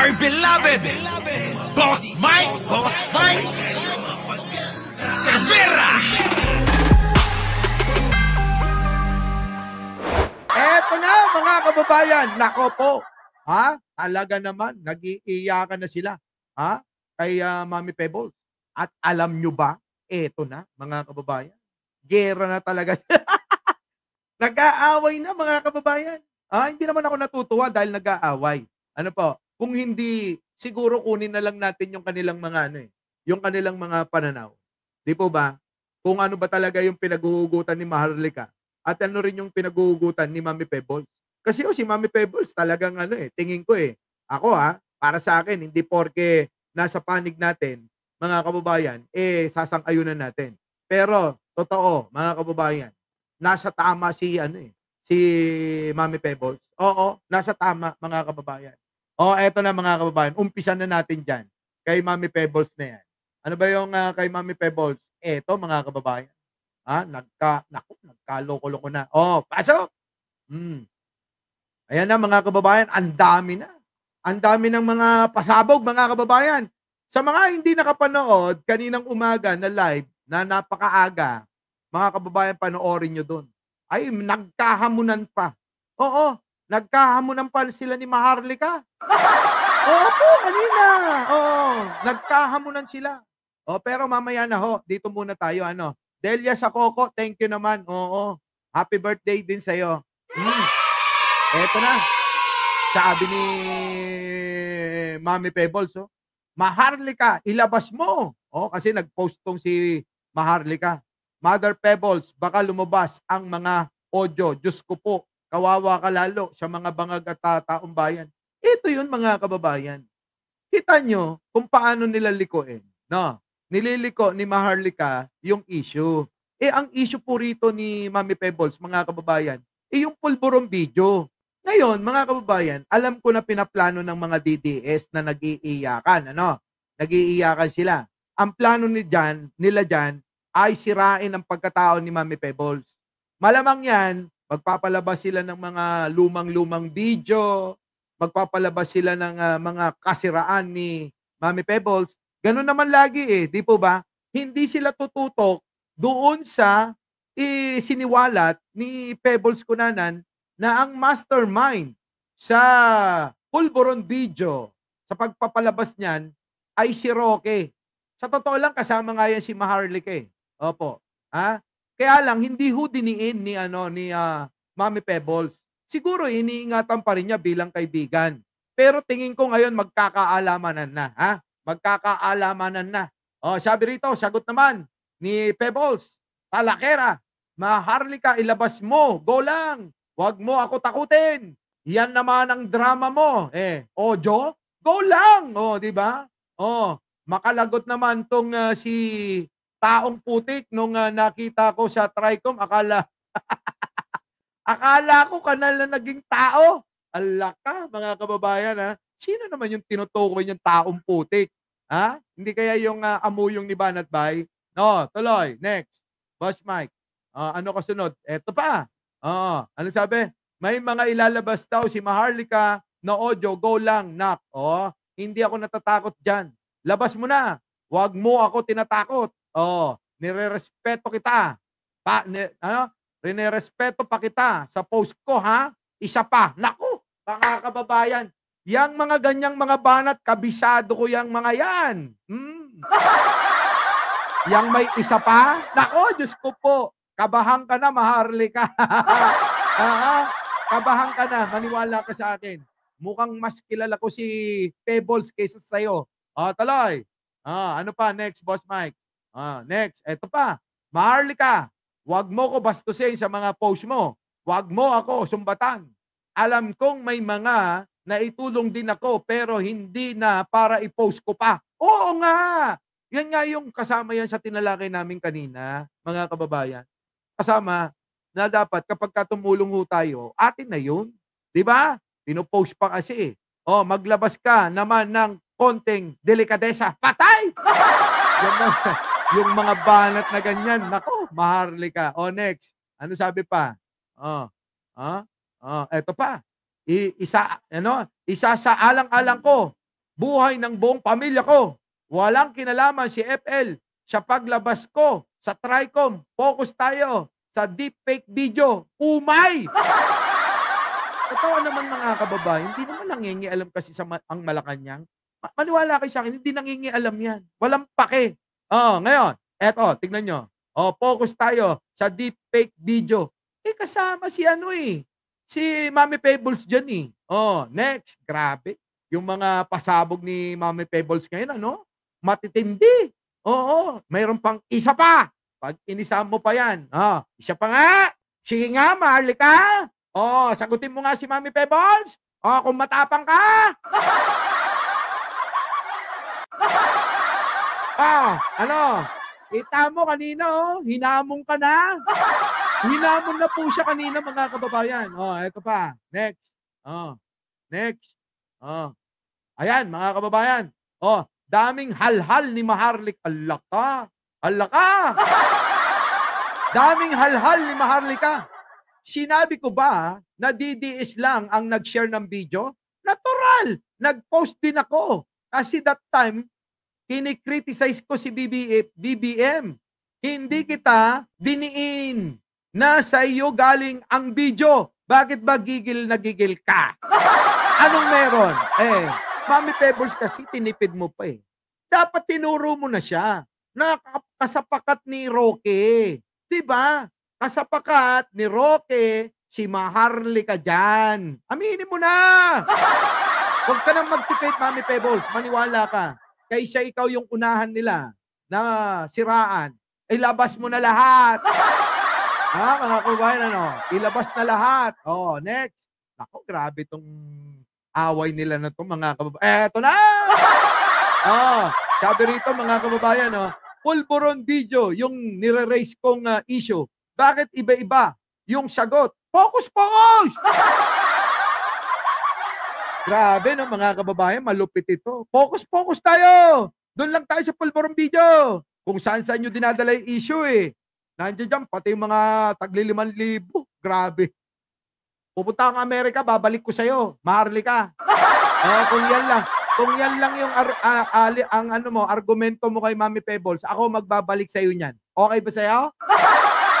my beloved Boss Mike, Cervera. Eto na mga kababayan, nako po. Ha? Talaga naman, nag-iiyakan na sila. Ha? Kay Mami Pebbles. At alam nyo ba, eto na mga kababayan. Gera na talaga. Nag-aaway na mga kababayan. Hindi naman ako natutuwa dahil nag-aaway. Ano po, kung hindi, siguro kunin na lang natin yung kanilang mga yung kanilang mga pananaw. Di po ba? Kung ano ba talaga yung pinaghuhugutan ni Maharlika at ano rin yung pinaghuhugutan ni Mami Pebbles. Kasi si Mami Pebbles talagang tingin ko ako para sa akin, hindi porke nasa panig natin, mga kababayan, sasang-ayunan natin. Pero, totoo, mga kababayan, nasa tama si Mami Pebbles. Oo, nasa tama mga kababayan. Eto na mga kababayan, umpisan na natin diyan kay Mami Pebbles na yan. Ano ba yung kay Mami Pebbles? Eto mga kababayan. Nagkaloko-loko na. Pasok. Ayan na mga kababayan, ang dami na. Ang dami ng mga pasabog mga kababayan. Sa mga hindi nakapanood kaninang umaga na live na napakaaga, mga kababayan, panoorin nyo doon. Ay, nagkahamunan pa. Oo, nagkahamunan pa sila ni Maharlika. Opo, kanina. Oo, nagkahamunan sila. Pero mamaya na dito muna tayo. Delia sa Coco, thank you naman. Oo, happy birthday din sa'yo. Eto na. Sabi ni Mami Pebbles, Maharlika, ilabas mo. Kasi nag-post tong si Maharlika. Mother Pebbles, baka lumabas ang mga audio. Diyos ko po, kawawa ka lalo sa mga bangag at taong bayan. Ito yun mga kababayan. Kita nyo kung paano nila likuin. No? Nililiko ni Maharlika yung issue. Ang issue po rito ni Mami Pebbles, mga kababayan, yung pulburong video. Ngayon, mga kababayan, alam ko na pinaplano ng mga DDS na nag-iiyakan. Nag-iiyakan sila. Ang plano nila dyan ay sirain ang pagkatao ni Mami Pebbles. Malamang yan, magpapalabas sila ng mga lumang-lumang video, magpapalabas sila ng mga kasiraan ni Mami Pebbles. Ganun naman lagi di po ba? Hindi sila tututok doon sa siniwalat ni Pebbles Cunanan na ang mastermind sa pulburon video, sa pagpapalabas niyan, ay si Roque. Sa totoo lang, kasama nga yan si Maharlika Opo. Kaya lang, hindi diniin ni Mami Pebbles. Siguro, iniingatan pa rin niya bilang kaibigan. Pero tingin ko ngayon, magkakaalamanan na. Magkakaalamanan na. Sabi rito, sagot naman ni Pebbles, Talakera, Maharlika, ilabas mo. Go lang. Huwag mo ako takutin. Yan naman ang drama mo. Ojo, go lang. Di ba? Makalagot naman tong si Taong Putik nung nakita ko sa Tricom, akala ko kanal na naging tao. Alaka, mga kababayan, Sino naman yung tinutukoy niyang Taong Putik? Hindi kaya yung amuyong ni Banat Bay? No, tuloy. Next. Boss Mike. Ano kasunod? Eto pa. Ano sabi? May mga ilalabas daw si Maharlika na audio, go lang, nak. Hindi ako natatakot dyan. Labas mo na. Huwag mo ako tinatakot. Nirerespeto kita. Nirerespeto pa kita sa post ko, Isa pa. Naku, mga kababayan, yang mga ganyang mga banat, kabisado ko yang mga yan. Yang may isa pa? Naku, Diyos ko po. Kabahan ka na, Maharlika. Kabahan ka na, maniwala ka sa akin. Mukhang mas kilala ko si Pebbles kaysa sa'yo. Tuloy. Ano pa? Next, Boss Mike. Next, eto pa. Maharlika, huwag mo ko bastusin sa mga post mo. Huwag mo ako sumbatan. Alam kong may mga naitulong din ako pero hindi na para i-post ko pa. Oo nga! Yan nga yung kasama yan sa tinalakay namin kanina, mga kababayan. Kasama na dapat kapag tumulong tayo, atin na yun. Di ba? Pinopost pa kasi. Maglabas ka naman ng konting delikadesa. Patay! Yan na, yung mga banat na ganyan. Nako, Maharlika. Next. Ano sabi pa? Eto pa. Isa sa alang-alang ko, buhay ng buong pamilya ko. Walang kinalaman si FL sa paglabas ko sa TRICOM. Focus tayo sa deepfake video. Umay! Totoo naman mga kababayan, hindi naman nangingialam kasi sa ang Malacanang. Maniwala kayo sa akin, hindi nangingialam yan. Walang pake. Ngayon, eto, tignan nyo. Focus tayo sa deepfake video. Kasama si si Mami Pebbles dyan eh. Next, grabe. Yung mga pasabog ni Mami Pebbles ngayon, matitindi. Oo, mayroon pang isa pa. Pag inisama mo pa yan, isa pa nga. Sige nga, Maharlika. Sagutin mo nga si Mami Pebbles. Kung matapang ka. Kita mo kanina, hinamon ka na. Hinamon na po siya kanina mga kababayan. Ito pa. Next. Next. Ayan, mga kababayan. Daming halhal ni Maharlika. Alaka. Daming halhal ni Maharlika. Sinabi ko ba na DDS lang ang nag-share ng video? Natural. Nag-post din ako. Kasi that time, kinikriticize ko si BBM. Hindi kita diniin. Nasa iyo galing ang video. Bakit ba gigil na gigil ka? Anong meron? Mami Pebbles kasi tinipid mo pa eh. Dapat tinuro mo na siya. Kasapakat ni Roque. Diba? Kasapakat ni Roque, si Maharlika dyan. Aminin mo na! Huwag ka nang magtipid, Mami Pebbles. Maniwala ka. Kaysa ikaw yung unahan nila na siraan. Ilabas mo na lahat. Mga kababayan, ilabas na lahat. Next. Ako, grabe tong away nila na to, mga kababayan. Eto na! Sabi rito, mga kababayan, pulburon video, yung nire-raise kong issue. Bakit iba-iba yung sagot? Focus! Grabe, mga kababayan, malupit ito. Focus tayo! Doon lang tayo sa pulburon video. Kung saan-saan nyo dinadala yung issue eh. Nandiyan dyan, pati yung mga tagli 5,000. Grabe. Pupunta akong Amerika, babalik ko sa'yo. Maharlika. Kung yan lang yung argumento mo kay Mami Pebbles, ako magbabalik sa'yo niyan. Okay ba sa'yo?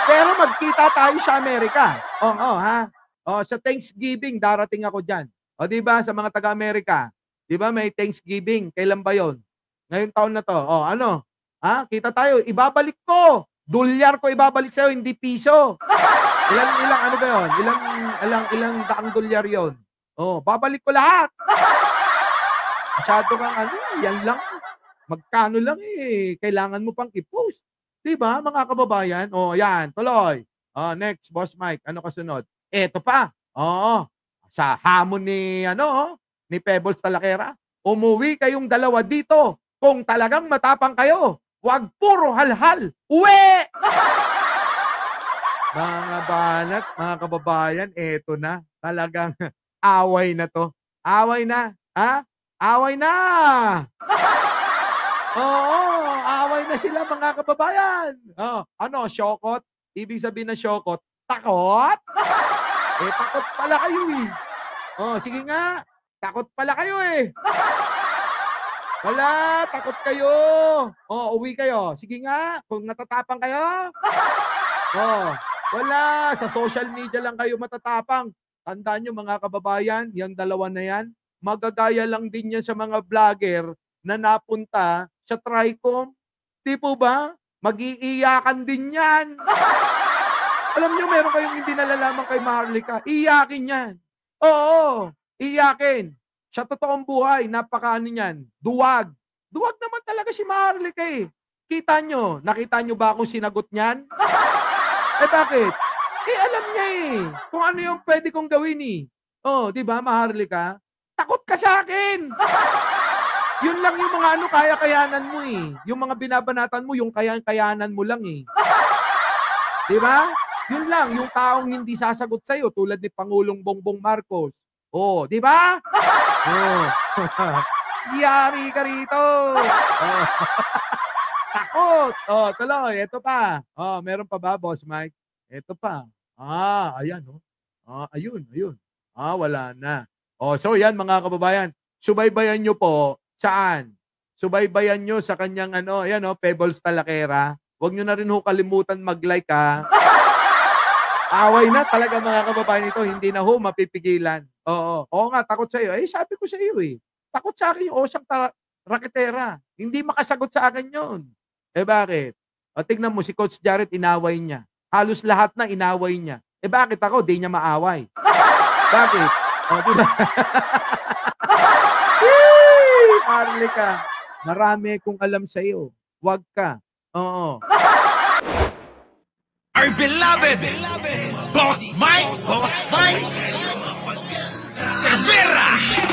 Pero magkita tayo sa Amerika. Sa Thanksgiving, darating ako dyan. Diba, sa mga taga-Amerika, diba may Thanksgiving, kailan ba yon? Ngayong taon na to. Kita tayo, ibabalik ko. $1 ko ibabalik sa'yo, hindi piso. Ilang ano ba yun? Ilang daang $1 yon? Babalik ko lahat. Masyado kang yan lang. Magkano lang eh. Kailangan mo pang i-post. Diba, mga kababayan? Yan, tuloy. Next, Boss Mike, ano kasunod? Eto pa. Sa hamon ni Pebbles Talakera, umuwi kayong dalawa dito. Kung talagang matapang kayo, huwag puro halhal. Uwi! Mga banat, mga kababayan, eto na. Talagang away na to. Away na. Away na! Away na sila mga kababayan. Syokot? Ibig sabihin na syokot, takot? Takot pala kayo eh. Sige nga. Takot pala kayo eh. Wala, takot kayo. Uwi kayo. Sige nga, kung natatapang kayo. Wala, sa social media lang kayo matatapang. Tandaan nyo mga kababayan, yung dalawa na yan, magagaya lang din yan sa mga vlogger na napunta sa TRICOM. Di po ba? Mag-iiyakan din yan. Alam nyo, meron kayong hindi nalalaman kay Maharlika. Iyakin yan. Oo, iyakin. Sa totoong buhay, napakaano niyan. Duwag. Duwag naman talaga si Maharlika eh. Nakita nyo ba kung sinagot niyan? Bakit? Alam niya eh. Kung ano yung pwede kong gawin eh. Di ba, Maharlika? Takot ka sa akin. Yun lang yung mga kaya-kayanan mo eh. Yung mga binabanatan mo, yung kaya-kayanan mo lang eh. Di ba? Yun lang, yung taong hindi sasagot sa'yo, tulad ni Pangulong Bongbong Marcos. Di ba? Yari ka rito. Takot. Tuloy, ito pa. Meron pa ba, Boss Mike? Ito pa. Ayan. Ayun. Wala na. So yan mga kababayan, subaybayan nyo po Saan? Subaybayan nyo sa kanyang ayan Pebbles Talakera. Huwag nyo na rin ho kalimutan mag-like ha. Away na talaga mga kababayan ito, hindi na ho mapipigilan. Oo. Oo nga, takot sa iyo. Sabi ko sa iyo Takot sa akin yung Osyang Raketera. Hindi makasagot sa akin yun. Bakit? O tignan mo si Coach Jared, inaway niya. Halos lahat na inaway niya. Bakit ako? Di niya maaway. Bakit? O, diba? Harlika, marami kong alam sa iyo. Huwag ka. Oo. Our beloved Boss Mike Cervera.